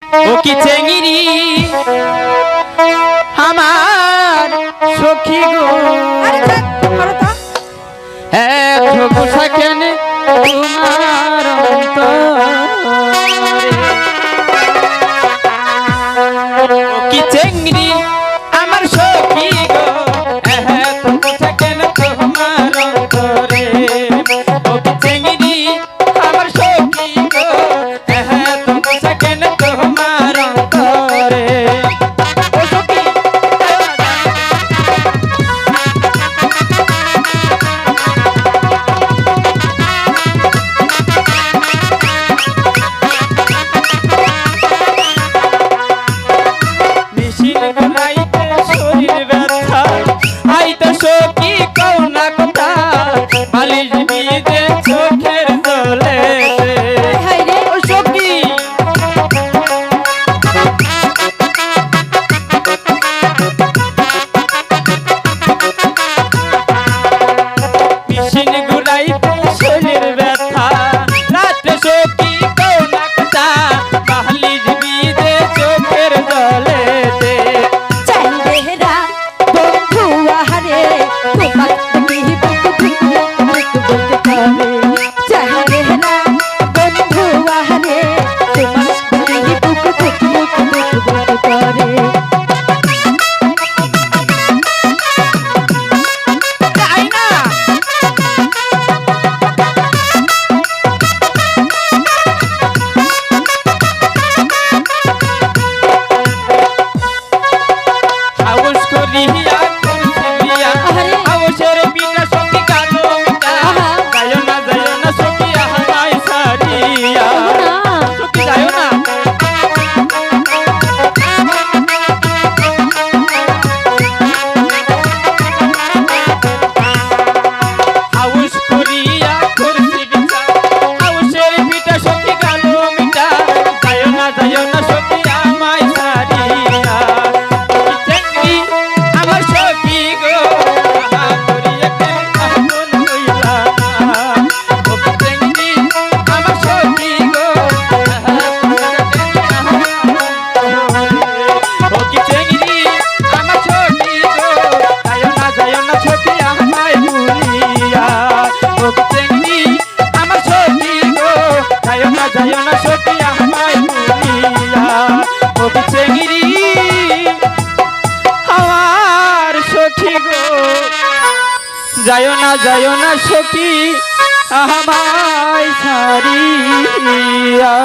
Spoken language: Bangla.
ও কি চেঙ্গিরি আমার সখী গো ঘুষা কেন তোমার ও কি চেঙ্গিরি আমার সখী গো ঘুষা কেন তোমার অন্তরে ও কি চেঙ্গিরি আমার সখী গো ঘুষা কেন তোমার অন্তরে যায়ো না সখী আমায় ছাড়িয়া।